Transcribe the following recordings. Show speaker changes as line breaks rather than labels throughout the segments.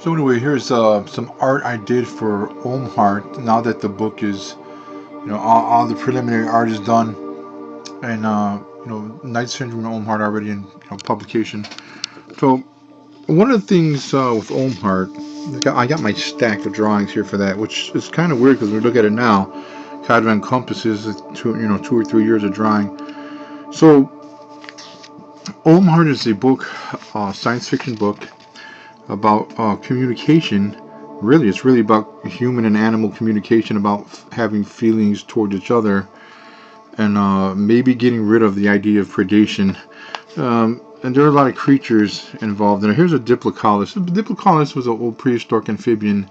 So anyway, here's some art I did for Olm Heart. Now that the book is, all the preliminary art is done, and Night Syndrome and Olm Heart already in publication. So one of the things with Olm Heart, I got my stack of drawings here for that, which is kind of weird because when we look at it now, kind of encompasses 2 or 3 years of drawing. So Olm Heart is a book, science fiction book about communication. Really, it's really about human and animal communication, about having feelings towards each other, and maybe getting rid of the idea of predation. And there are a lot of creatures involved in it. Here's a Diplocaulus. Diplocaulus was an old prehistoric amphibian.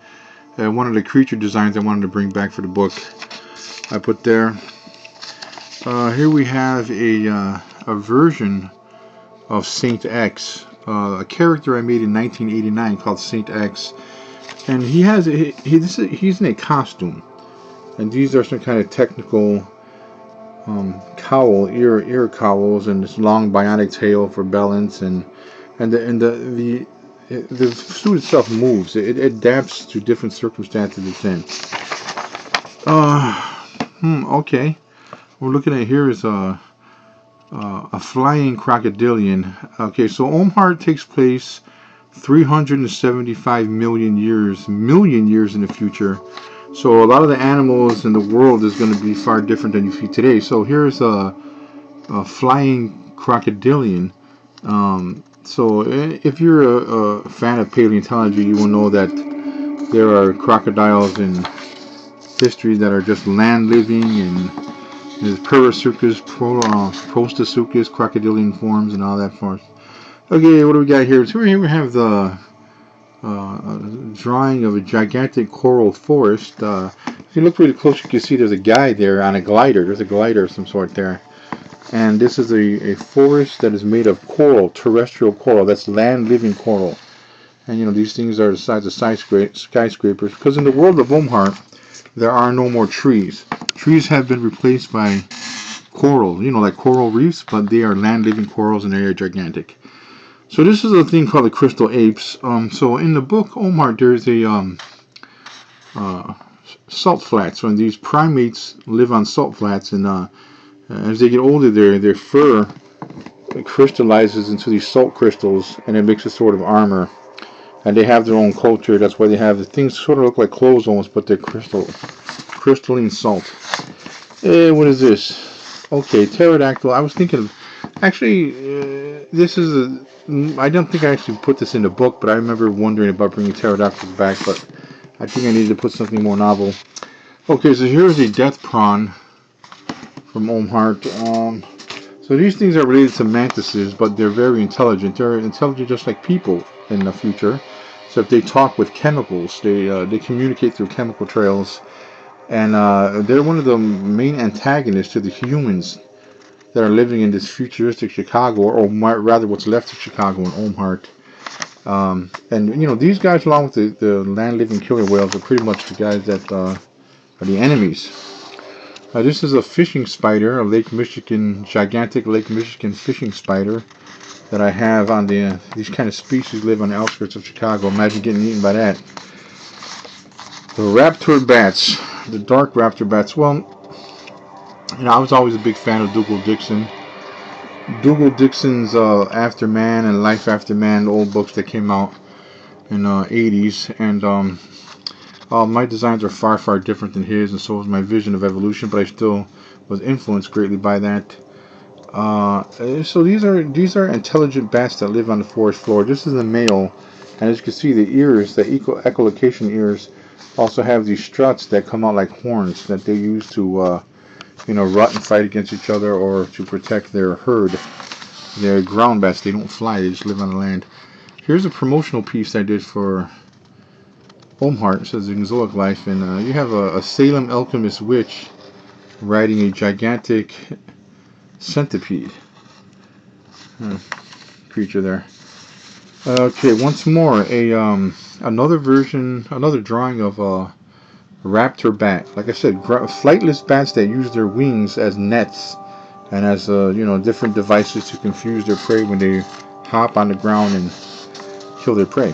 One of the creature designs I wanted to bring back for the book, I put there. Here we have a version of Saint X, a character I made in 1989 called Saint X, and he's in a costume, and these are some kind of technical ear cowls, and this long bionic tail for balance, and the suit itself moves. It adapts to different circumstances it's in. Okay. We're looking at here is a flying crocodilian. Okay, so Olm Heart takes place 375 million years in the future. So a lot of the animals in the world is going to be far different than you see today. So here's a flying crocodilian. So if you're a fan of paleontology, you will know that there are crocodiles in history that are just land living, and there's Perisuchus, Prostosuchus, crocodilian forms, and all that forms. Okay, what do we got here? So here we have the drawing of a gigantic coral forest. If you look really close, you can see there's a guy there on a glider. There's a glider of some sort there. And this is a forest that is made of coral, terrestrial coral. That's land-living coral. And these things are the size of skyscrapers. Because in the world of Olm Heart, there are no more trees. Trees have been replaced by coral, like coral reefs, but they are land-living corals and they are gigantic. So this is a thing called the crystal apes. So in the book Olm Heart, there's a salt flats. So these primates live on salt flats, and as they get older, their fur crystallizes into these salt crystals, and it makes a sort of armor. And they have their own culture. That's why they have the things sort of look like clothes almost, but they're crystalline salt. What is this? Okay, pterodactyl. I was thinking of, actually, this is I don't think I actually put this in the book, but I remember wondering about bringing pterodactyls back, but I think I needed to put something more novel. Okay, so here's a death prawn from Olm Heart. So these things are related to mantises, but they're very intelligent. They're intelligent just like people in the future. So if they talk with chemicals, they communicate through chemical trails, and they're one of the main antagonists to the humans that are living in this futuristic Chicago, or rather what's left of Chicago in Olm Heart. And these guys, along with the land-living killer whales, are pretty much the guys that are the enemies. This is a fishing spider, gigantic Lake Michigan fishing spider that I have on these kind of species live on the outskirts of Chicago. Imagine getting eaten by that. The raptor bats, the dark raptor bats. Well, I was always a big fan of Dougal Dixon. Dougal Dixon's After Man and Life After Man, the old books that came out in the 80s, and my designs are far, far different than his, and so was my vision of evolution, but I still was influenced greatly by that. So these are intelligent bats that live on the forest floor. This is a male, and as you can see, the ears, the echolocation ears, also have these struts that come out like horns that they use to rut and fight against each other, or to protect their herd. They're ground bats. They don't fly. They just live on the land. Here's a promotional piece I did for Olm Heart. It says Exotic Life, and you have a Salem alchemist witch riding a gigantic centipede creature there. Okay, once more, another drawing of a raptor bat. Like I said, flightless bats that use their wings as nets and as different devices to confuse their prey when they hop on the ground and kill their prey.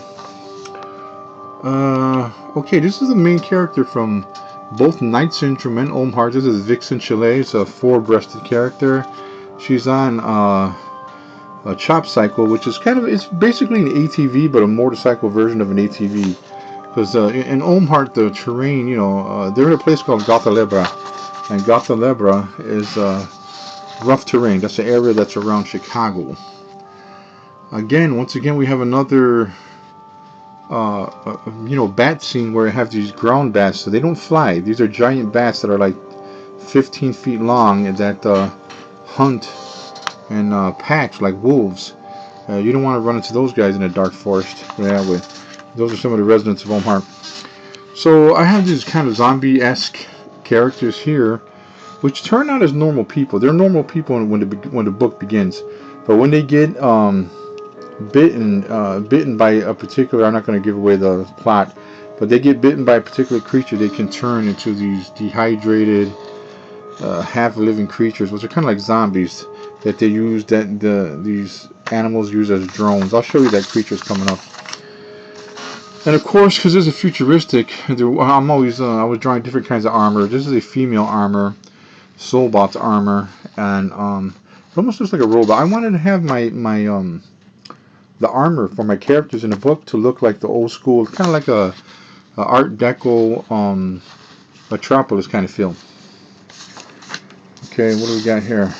Okay, this is the main character from both Night Syndrome and Olm Heart. This is Vixen Chile. It's a four-breasted character. She's on a chop cycle, which is it's basically an ATV, but a motorcycle version of an ATV. Because in Olm Heart, the terrain, they're in a place called Gothalebra, and Gothalebra is rough terrain. That's the area that's around Chicago. Once again, we have another bat scene where I have these ground bats. So they don't fly. These are giant bats that are like 15 feet long and that hunt and packs like wolves. You don't want to run into those guys in a dark forest. Those are some of the residents of Olm Heart. So I have these kind of zombie-esque characters here, which turn out as normal people. They're normal people when the book begins, but when they get bitten by a particular, I'm not going to give away the plot, but they get bitten by a particular creature, they can turn into these dehydrated, half-living creatures, which are kind of like zombies that they use, these animals use as drones. I'll show you that creature's coming up. And of course, because this is futuristic, I was drawing different kinds of armor. This is a female armor, Soulbot's armor, and it almost looks like a robot. I wanted to have the armor for my characters in the book to look like the old school, kind of like a Art Deco Metropolis kind of feel. Okay, what do we got here?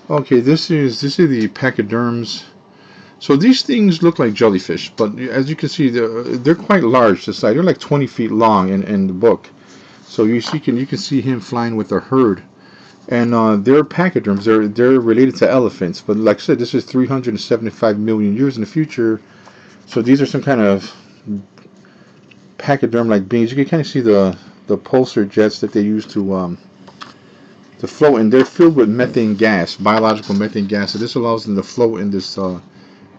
Okay, this is the pachyderms. So these things look like jellyfish, but as you can see, they're quite large. They're like 20 feet long in the book. So you can see him flying with a herd. And they're pachyderms. They're related to elephants, but like I said, this is 375 million years in the future. So these are some kind of pachyderm-like beings. You can kind of see the pulsar jets that they use to float, and they're filled with methane gas, biological methane gas. So this allows them to float in this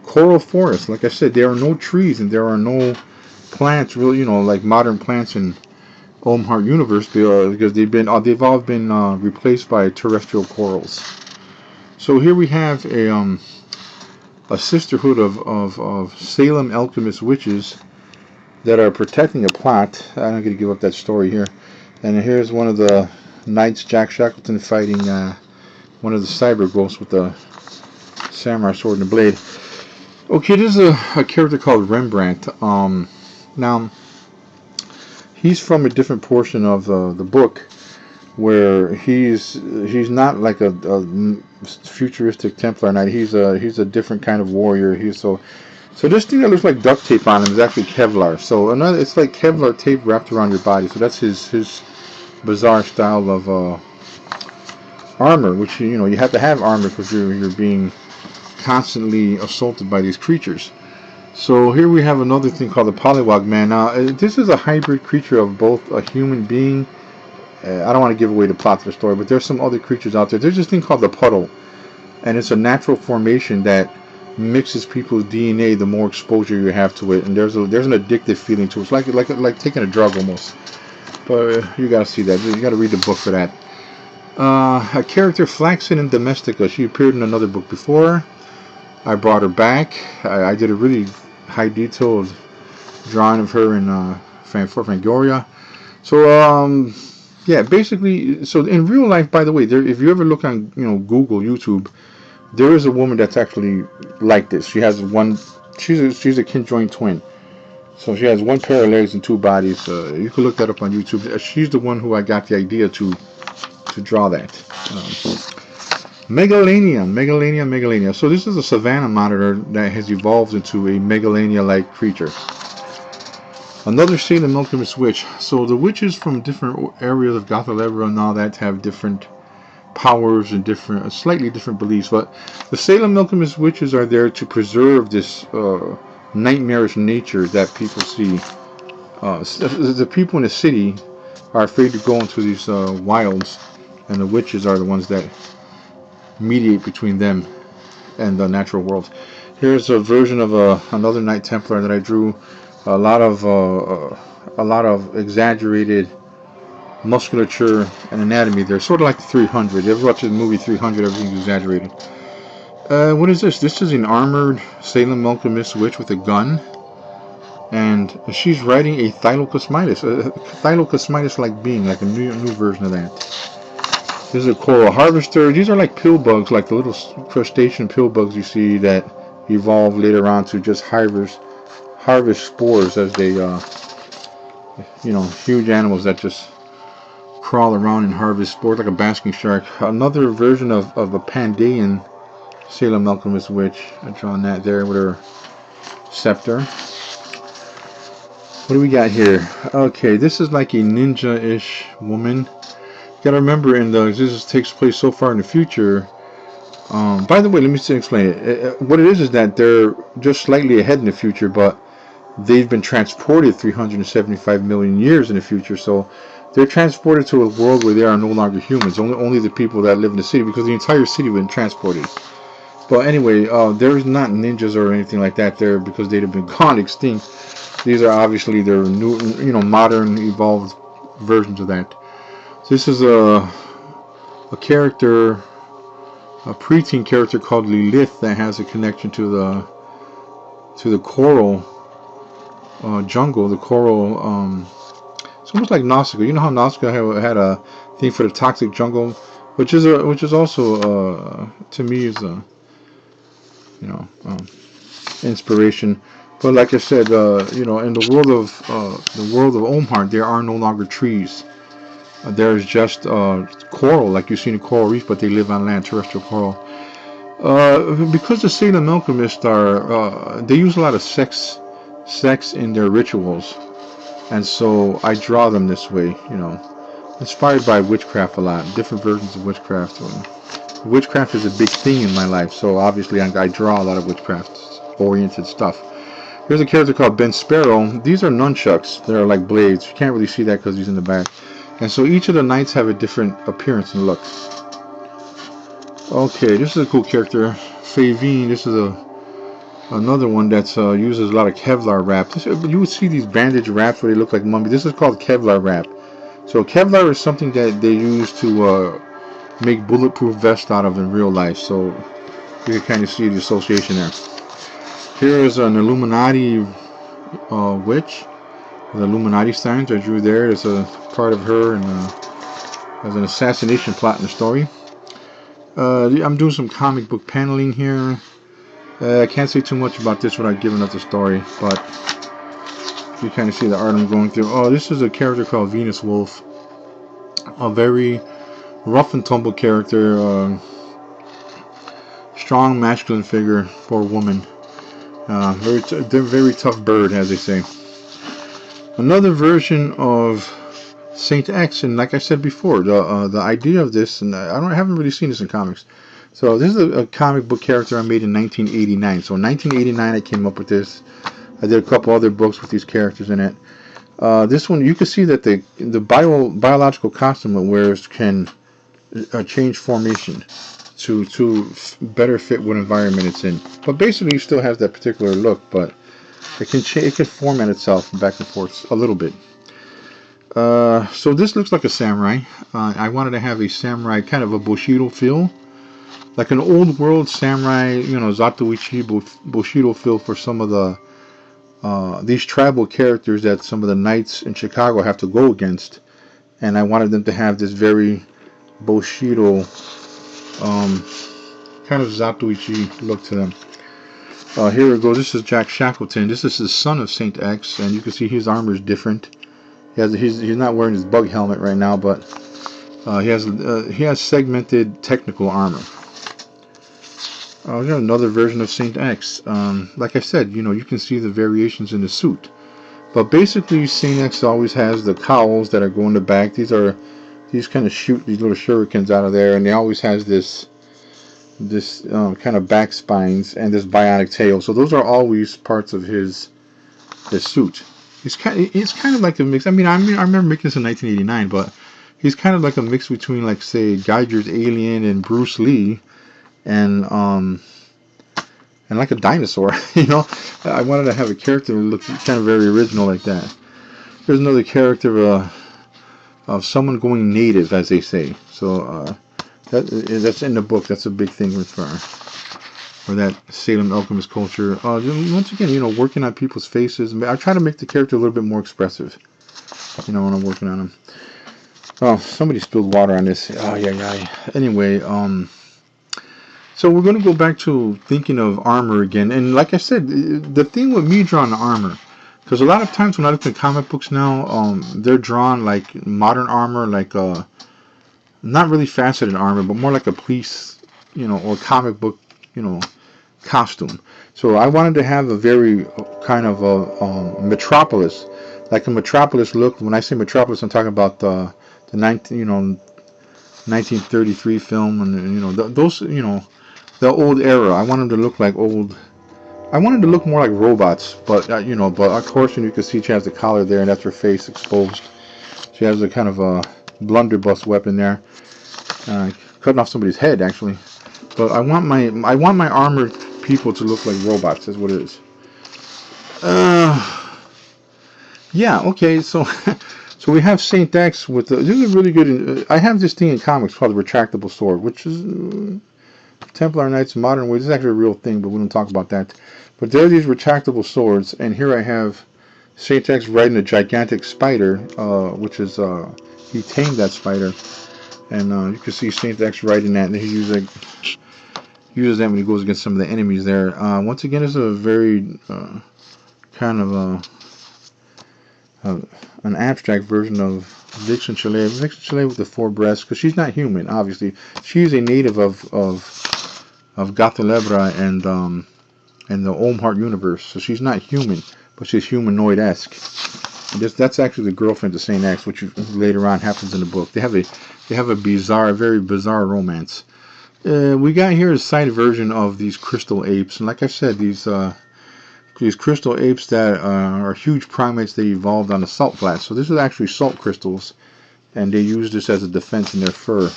coral forest. Like I said, there are no trees and there are no plants, really, like modern plants in Olm Heart universe, because they've all been replaced by terrestrial corals. So here we have a sisterhood of Salem alchemist witches that are protecting a plot. I'm not going to give up that story here. And here's one of the knights, Jack Shackleton, fighting one of the cyber ghosts with the samurai sword and the blade. Okay, this is a character called Rembrandt. Now, he's from a different portion of the book, where he's not like a futuristic Templar knight. He's a different kind of warrior. So this thing that looks like duct tape on him is actually Kevlar. So it's like Kevlar tape wrapped around your body. So that's his bizarre style of armor, which you have to have armor because you're being constantly assaulted by these creatures. So here we have another thing called the Pollywog Man. Now, this is a hybrid creature of both a human being. I don't want to give away the plot of the story, but there's some other creatures out there. There's this thing called the Puddle, and it's a natural formation that mixes people's DNA the more exposure you have to it, and there's an addictive feeling to it. It's like taking a drug almost. But you gotta see that. You gotta read the book for that. A character, Flaxen in Domestica. She appeared in another book before. I brought her back. I did a really high detailed drawing of her in Fangoria. So yeah, basically, so in real life, by the way, if you ever look on Google, YouTube, there is a woman that's actually like this. She has she's a conjoined twin. So she has one pair of legs and two bodies. You can look that up on YouTube. She's the one who I got the idea to draw that. Megalania. So this is a Savannah monitor that has evolved into a Megalania-like creature. Another Salem alchemist witch. So the witches from different areas of Gothalebra and all that have different powers and slightly different beliefs. But the Salem alchemist witches are there to preserve this nightmarish nature that people see. The people in the city are afraid to go into these wilds, and the witches are the ones that mediate between them and the natural world. Here's a version of another Knight Templar that I drew. A lot of exaggerated musculature and anatomy. They're sort of like the 300. You ever watch the movie 300? Everything's exaggerated. What is this? This is an armored Salem alchemist witch with a gun. and she's riding a thylacosmitis-like being, like a new version of that. This is a coral harvester. These are like pill bugs, like the little crustacean pill bugs you see that evolve later on to just harvest spores as they, huge animals that just crawl around and harvest spores like a basking shark. Another version of a Pandean Salem alchemist witch. I've drawn that there with her scepter. What do we got here? Okay, this is like a ninja-ish woman. You gotta remember, this takes place so far in the future. By the way, let me explain it. What it is that they're just slightly ahead in the future, but they've been transported 375 million years in the future. So they're transported to a world where they are no longer humans. Only the people that live in the city, because the entire city was transported. But anyway, there's not ninjas or anything like that there because they'd have been gone extinct. These are obviously their new, modern evolved versions of that. So this is a character, a preteen character called Lilith that has a connection to the coral jungle. The coral, it's almost like Nausicaa. You know how Nausicaa had a thing for the toxic jungle, which is also to me is a inspiration. But like I said, in the world of Olm Heart, there are no longer trees. There's just coral, like you see in a coral reef, but they live on land, terrestrial coral. Because the Salem alchemists they use a lot of sex in their rituals, and so I draw them this way. Inspired by witchcraft a lot, different versions of witchcraft. Witchcraft is a big thing in my life, so obviously I draw a lot of witchcraft-oriented stuff. Here's a character called Ben Sparrow. These are nunchucks. They're like blades. You can't really see that because he's in the back. And so each of the knights have a different appearance and look. Okay, this is a cool character. Favine. This is another one that uses a lot of Kevlar wrap. You would see these bandage wraps where they look like mummies. This is called Kevlar wrap. So Kevlar is something that they use to make bulletproof vests out of in real life. So you can kind of see the association there. Here is an Illuminati witch. The Illuminati signs I drew there. There's a part of her and there's an assassination plot in the story. I'm doing some comic book paneling here. I can't say too much about this without giving up the story, but you kind of see the art I'm going through. Oh, this is a character called Venus Wolf. A very rough and tumble character. Strong masculine figure for a woman. Very tough bird, as they say. Another version of Saint X, and like I said before, the idea of this, and I haven't really seen this in comics. So this is a comic book character I made in 1989. So in 1989, I came up with this. I did a couple other books with these characters in it. This one, you can see that the biological costume it wears can change formation to better fit what environment it's in. But basically, it still has that particular look, but it can format itself back and forth a little bit. So this looks like a samurai. I wanted to have a samurai, kind of a Bushido feel, like an old world samurai, Zatoichi Bushido feel for some of these tribal characters that some of the knights in Chicago have to go against, and I wanted them to have this very Bushido kind of Zatoichi look to them. Here we go. This is Jack Shackleton. This is the son of Saint X, and you can see his armor is different. He's not wearing his bug helmet right now, but he has segmented technical armor. We got another version of Saint X. Like I said, you can see the variations in the suit, but basically Saint X always has the cowls that are going to back. These kind of shoot these little shurikens out of there, and they always has this kind of back spines and this bionic tail. So those are always parts of his suit. It's kind of like a mix. I remember making this in 1989, but he's kind of like a mix between, like, say, Geiger's Alien and Bruce Lee, and like a dinosaur. I wanted to have a character that looked kind of very original like that. Here's another character of someone going native, as they say. So that's in the book. That's a big thing with her. or that Salem alchemist culture. Once again, working on people's faces. I try to make the character a little bit more expressive, when I'm working on them. Oh, somebody spilled water on this. Oh, yeah. Anyway, so we're going to go back to thinking of armor again. And like I said, the thing with me drawing the armor, because a lot of times when I look at comic books now, they're drawn like modern armor, like not really faceted armor, but more like a police, or comic book, costume. So I wanted to have a very kind of a metropolis, like a metropolis look. When I say metropolis, I'm talking about the 1933 film, and those, the old era. I wanted to look like old. I wanted to look more like robots, but but of course, you can see she has the collar there, and that's her face exposed. She has a kind of a blunderbuss weapon there, cutting off somebody's head actually. But I want my armored people to look like robots. That's what it is. Yeah. Okay. So so we have Saint X with this is really good. I have this thing in comics called the retractable sword, which is Templar Knights modern ways. This is actually a real thing, but we don't talk about that. But there are these retractable swords, and here I have Saint X riding a gigantic spider, which is he tamed that spider, and you can see Saint X riding that, and he uses that when he goes against some of the enemies there. Once again, it's a very kind of an abstract version of Vixen Chalet. Vixen Chalet with the 4 breasts, because she's not human, obviously. She's a native of Gothalebra and the Olm Heart universe, so she's not human, but she's humanoid-esque. That's actually the girlfriend of Saint X, which later on happens in the book. They have a very bizarre romance. We got here a side version of these crystal apes, and like I said, these crystal apes that are huge primates. They evolved on the salt flats. So this is actually salt crystals, and they use this as a defense in their fur.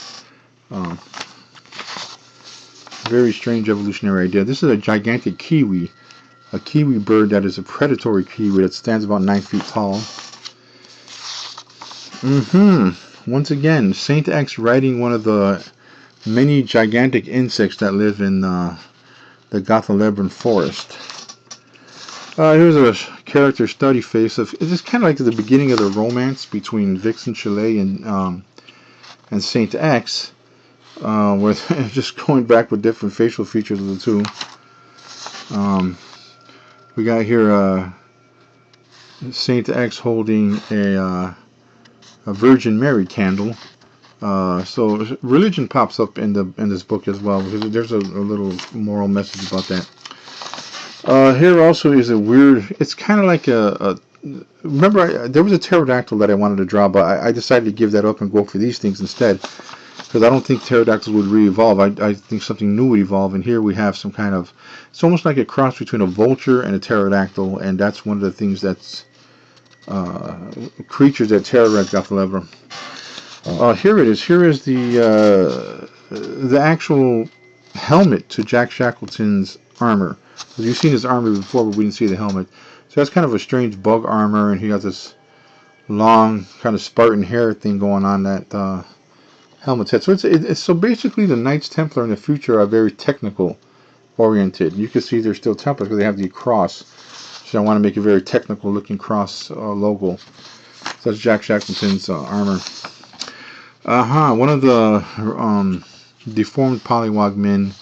Very strange evolutionary idea. This is a gigantic kiwi, a kiwi bird that is a predatory kiwi that stands about 9 feet tall. Once again, Saint X riding one of the many gigantic insects that live in the Gothalebran forest. Here's a character study face of. It's kind of like the beginning of the romance between Vixen Chalet and Saint X, where just going back with different facial features of the two. We got here Saint X holding a Virgin Mary candle. So religion pops up in this book as well. There's a little moral message about that. Here also is a weird. It's kind of like remember, there was a pterodactyl that I wanted to draw, but I decided to give that up and go for these things instead, because I don't think pterodactyls would re-evolve. I think something new would evolve, and here we have some kind of. It's almost like a cross between a vulture and a pterodactyl, and that's one of the things that's creatures that terrorize Gothalebra. Here it is. Here is the actual helmet to Jack Shackleton's armor. You've seen his armor before, but we didn't see the helmet. So that's kind of a strange bug armor, and he got this long kind of Spartan hair thing going on that helmet's head. So it's so basically the Knights Templar in the future are very technical oriented. You can see they're still Templars because they have the cross. So I want to make a very technical looking cross logo. So that's Jack Shackleton's armor. One of the deformed polywog men.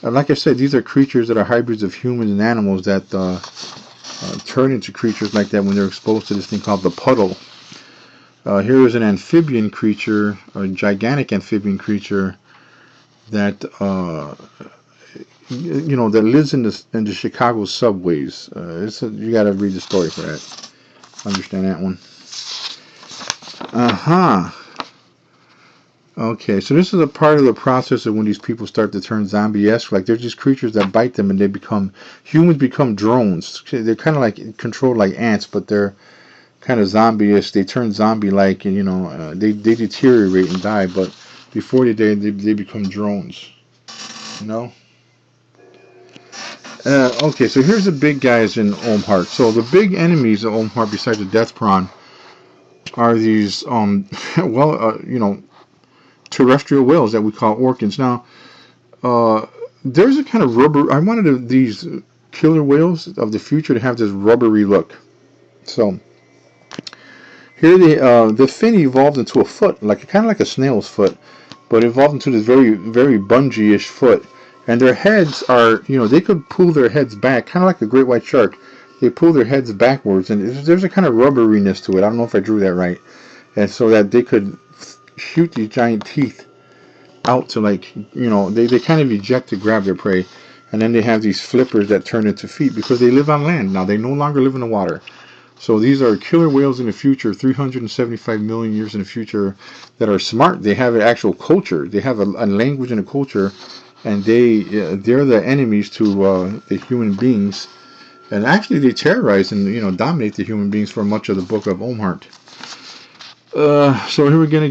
Like I said, these are creatures that are hybrids of humans and animals that turn into creatures like that when they're exposed to this thing called the puddle. Here is an amphibian creature, a gigantic amphibian creature that that lives in the Chicago subways. You got to read the story for that. Understand that one. Okay, so this is a part of the process of when these people start to turn zombie-esque. Like, there's just creatures that bite them, and humans become drones. They're kind of like controlled like ants, but they're kind of zombie-esque. They turn zombie-like, and they deteriorate and die. But before they become drones. Okay, so here's the big guys in Olm Heart. So the big enemies of Olm Heart, besides the Death Prawn, are these terrestrial whales that we call orcans. Now, there's a kind of rubber. I wanted these killer whales of the future to have this rubbery look. So here the fin evolved into a foot, like kind of like a snail's foot, but evolved into this very very bungee-ish foot. And their heads are, they could pull their heads back, kind of like a great white shark. They pull their heads backwards, and there's a kind of rubberiness to it. I don't know if I drew that right. And so that they could shoot these giant teeth out to, like, they kind of eject to grab their prey. And then they have these flippers that turn into feet because they live on land. Now, they no longer live in the water. So these are killer whales in the future, 375 million years in the future, that are smart. They have an actual culture. They have a language and a culture, and they're the enemies to the human beings. And actually, they terrorize and dominate the human beings for much of the book of Olm Heart. So here again.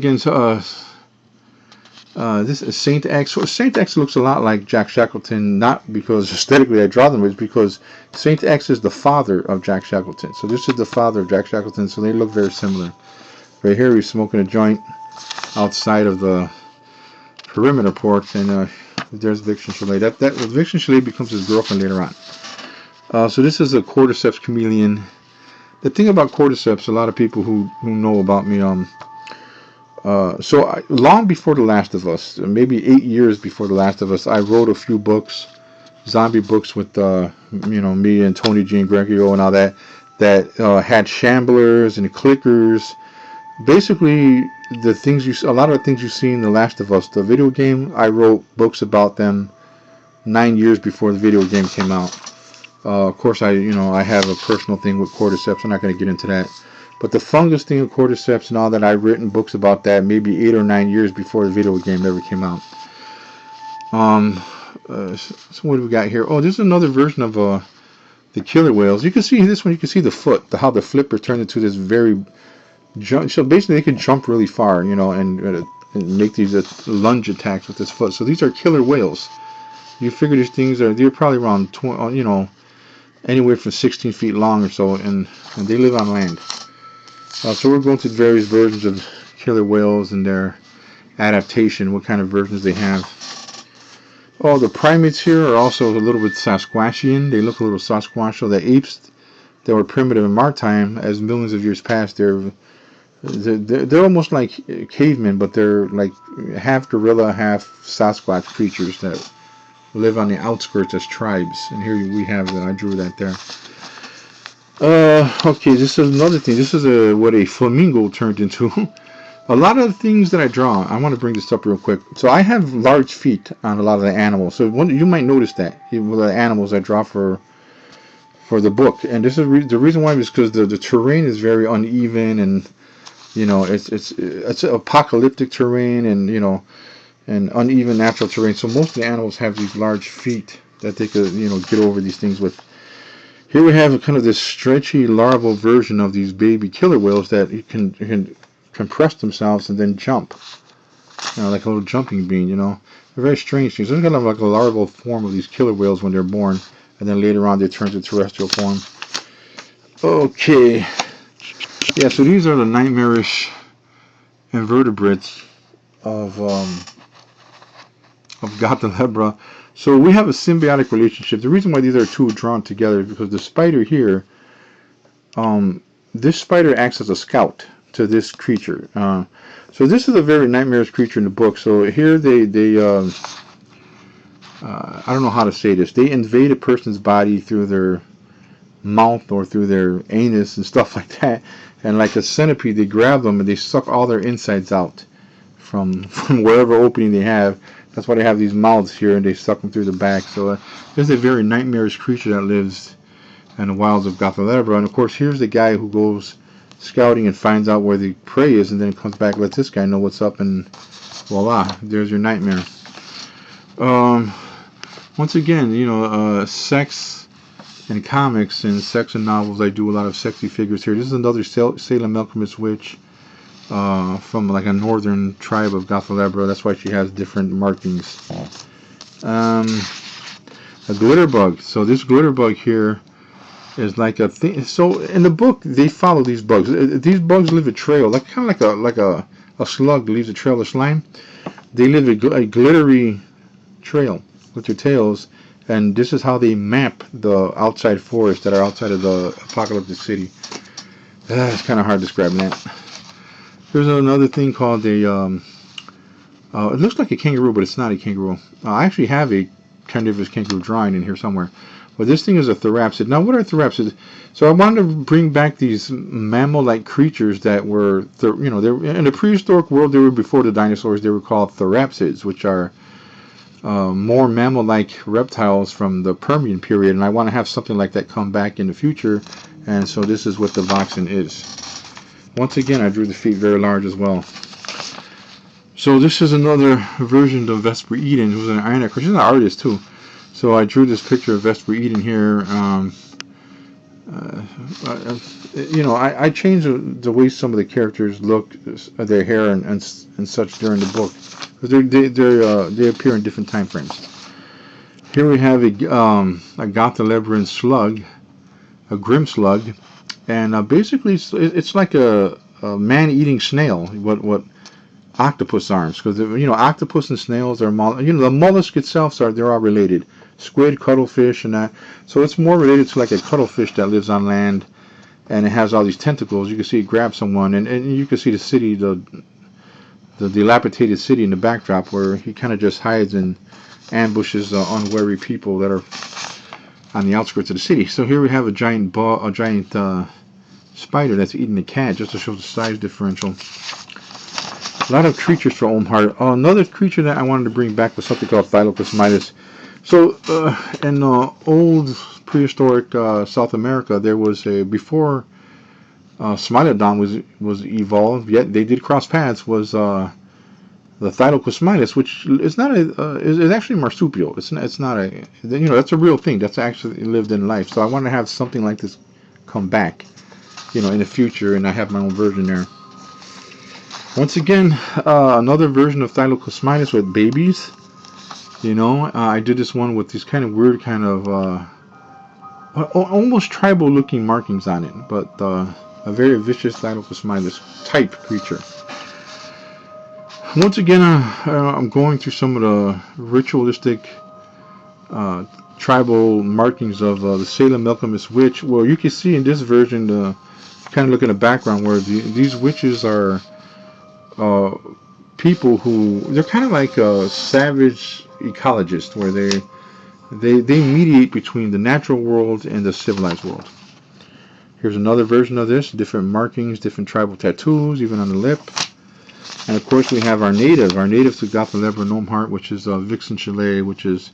This is Saint X. So Saint X looks a lot like Jack Shackleton, not because aesthetically I draw them, it's because Saint X is the father of Jack Shackleton. So this is the father of Jack Shackleton, so they look very similar. Right here he's smoking a joint outside of the perimeter port, and there's Vixen Chalet. That Vixen Chalet becomes his girlfriend later on. So this is a cordyceps chameleon. The thing about cordyceps, a lot of people who know about me, long before The Last of Us, maybe 8 years before The Last of Us, I wrote a few books, zombie books with me and Tony G and Gregorio and all that had shamblers and clickers. Basically, a lot of the things you see in The Last of Us, the video game, I wrote books about them 9 years before the video game came out. Of course, I have a personal thing with cordyceps. I'm not going to get into that. But the fungus thing of cordyceps and all that, I've written books about that maybe 8 or 9 years before the video game ever came out. So what do we got here? Oh, this is another version of the killer whales. You can see this one. You can see the foot, how the flipper turned into this very jump. So basically, they can jump really far, and make these lunge attacks with this foot. So these are killer whales. You figure these things they're probably around anywhere from 16 feet long or so, and they live on land. So we're going to various versions of killer whales and their adaptation, what kind of versions they have. Oh, the primates here are also a little bit Sasquatchian. They look a little Sasquatch. So the apes that were primitive in our time, as millions of years passed, they're almost like cavemen, but they're like half gorilla, half Sasquatch creatures that live on the outskirts as tribes. And here we have I drew that there. Okay, this is another thing. This is what a flamingo turned into. A lot of the things that I draw, I want to bring this up real quick. So I have large feet on a lot of the animals. So you might notice that with the animals I draw for the book. And this is the reason why is because the terrain is very uneven, and it's apocalyptic terrain, and and uneven natural terrain. So most of the animals have these large feet that they could get over these things with. Here we have kind of this stretchy larval version of these baby killer whales that can compress themselves and then jump, like a little jumping bean. They're very strange things. They're kind of like a larval form of these killer whales when they're born, and then later on they turn to terrestrial form. Okay, yeah. So these are the nightmarish invertebrates of Gothalebra. So we have a symbiotic relationship. The reason why these are two drawn together is because the spider here, this spider acts as a scout to this creature. So this is a very nightmarish creature in the book. So here I don't know how to say this. They invade a person's body through their mouth or through their anus and stuff like that. And like a centipede, they grab them and they suck all their insides out from wherever opening they have. That's why they have these mouths here, and they suck them through the back. So there's a very nightmarish creature that lives in the wilds of Gothalebra. And of course, here's the guy who goes scouting and finds out where the prey is, and then comes back and lets this guy know what's up, and voila, there's your nightmare. Once again, sex in comics and sex in novels, I do a lot of sexy figures here. This is another Salem Alchemist witch. From like a northern tribe of Gothalebra. That's why she has different markings. A glitter bug. So this glitter bug here is like a thing. So in the book, they follow these bugs. These bugs leave a trail, kind of like a slug leaves a trail of slime. They leave a glittery trail with their tails, and this is how they map the outside forests that are outside of the apocalyptic city. It's kind of hard describing that. There's another thing called a it looks like a kangaroo, but it's not a kangaroo. I actually have a carnivorous kangaroo drawing in here somewhere. But this thing is a therapsid. Now, what are therapsids? So I wanted to bring back these mammal-like creatures that were, they were, in the prehistoric world, they were before the dinosaurs. They were called therapsids, which are more mammal-like reptiles from the Permian period. And I want to have something like that come back in the future. And so this is what the Voxen is. Once again, I drew the feet very large as well. So this is another version of Vesper Eden, who's an iron. She's an artist too. So I drew this picture of Vesper Eden here. I changed the way some of the characters look, their hair and such during the book, because they appear in different time frames. Here we have a Gothalebran slug, a grim slug, and basically it's like a man-eating snail. What octopus arms, because octopus and snails are the mollusk itself they're all related. Squid, cuttlefish, and that. So it's more related to like a cuttlefish that lives on land, and it has all these tentacles. You can see it grab someone, and you can see the city, the dilapidated city in the backdrop, where he kind of just hides and ambushes unwary people that are on the outskirts of the city. So here we have a giant spider that's eating a cat, just to show the size differential. A lot of creatures for Olm Heart. Another creature that I wanted to bring back was something called Thylacosmitis. So in old prehistoric South America, there was before Smilodon was evolved. Yet they did cross paths. Was the Thylacosmitis, which is not is actually marsupial. It's not a that's a real thing. That's actually lived in life. So I want to have something like this come back, in the future, and I have my own version there. Once again, another version of Thylacosmitis with babies. I did this one with these kind of weird, kind of almost tribal-looking markings on it, but a very vicious Thylacosmitis type creature. Once again, I'm going through some of the ritualistic tribal markings of the Salem Alchemist witch. Well, you can see in this version, kind of look in the background where these witches are people who they're kind of like savage ecologists, where they mediate between the natural world and the civilized world. Here's another version of this, different markings, different tribal tattoos, even on the lip. And of course we have our native to Gothalebran Olm Heart, which is Vixen Chalet, which is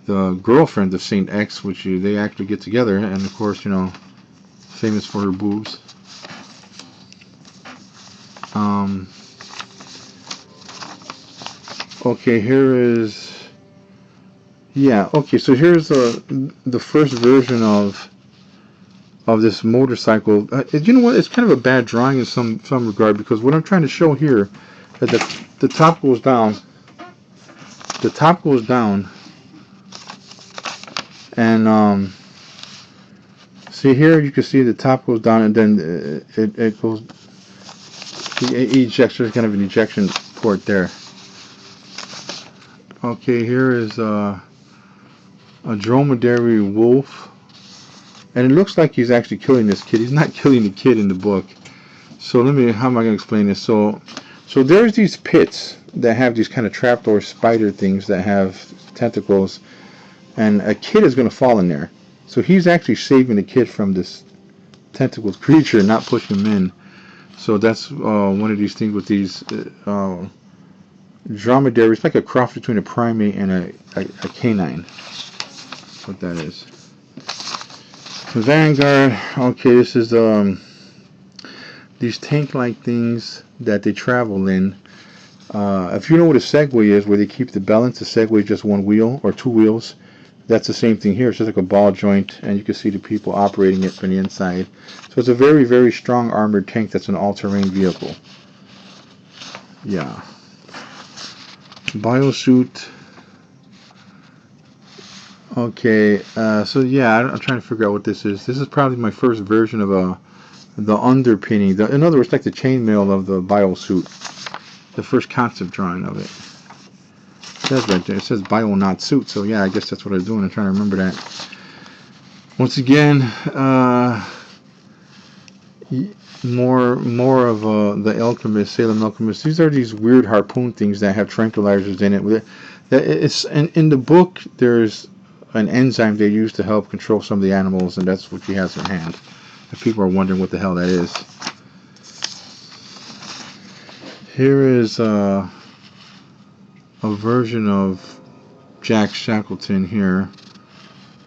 the girlfriend of Saint X, which they actually get together, and of course, famous for her boobs. Okay, here is, so here's the first version of this motorcycle. You know what? It's kind of a bad drawing in some regard, because what I'm trying to show here is that the top goes down. The top goes down, and see here you can see the top goes down, and then it goes. It ejects. There's kind of an ejection port there. Okay, here is a dromedary wolf, and it looks like he's actually killing this kid. He's not killing the kid in the book. So how am I going to explain this? So there's these pits that have these kind of trapdoor spider things that have tentacles, and a kid is going to fall in there. So he's actually saving the kid from this tentacled creature, not pushing him in. So that's one of these things with these dromedary. It's like a cross between a primate and a canine. That's what that is. Vanguard. Okay, this is these tank-like things that they travel in. If you know what a Segway is, where they keep the balance, the Segway is just one wheel or two wheels. That's the same thing here. It's just like a ball joint, and you can see the people operating it from the inside. So it's a very, very strong armored tank that's an all-terrain vehicle. Yeah. Biosuit. Okay, so yeah, I'm trying to figure out what this is. This is probably my first version of the underpinning. In other words, like the chainmail of the biosuit. The first concept drawing of it. says right there. It says bio not suit. So yeah, I guess that's what I'm doing. I'm trying to remember that. Once again, more of the alchemist, Salem alchemist. These are these weird harpoon things that have tranquilizers in it. It's in the book. There's an enzyme they use to help control some of the animals, and that's what she has in her hand. If people are wondering what the hell that is. Here is a version of Jack Shackleton here,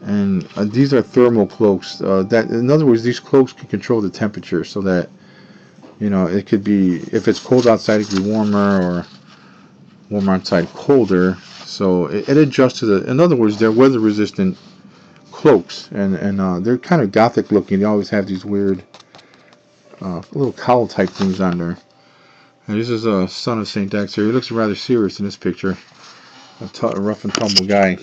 and these are thermal cloaks. That, in other words, these cloaks can control the temperature so that, you know, it could be, if it's cold outside, it could be warmer, or warmer outside, colder. So it adjusts to the. In other words, they're weather resistant cloaks, and they're kind of gothic looking. They always have these weird little cowl type things on there. And this is a son of Saint Dex here. He looks rather serious in this picture. A rough and tumble guy.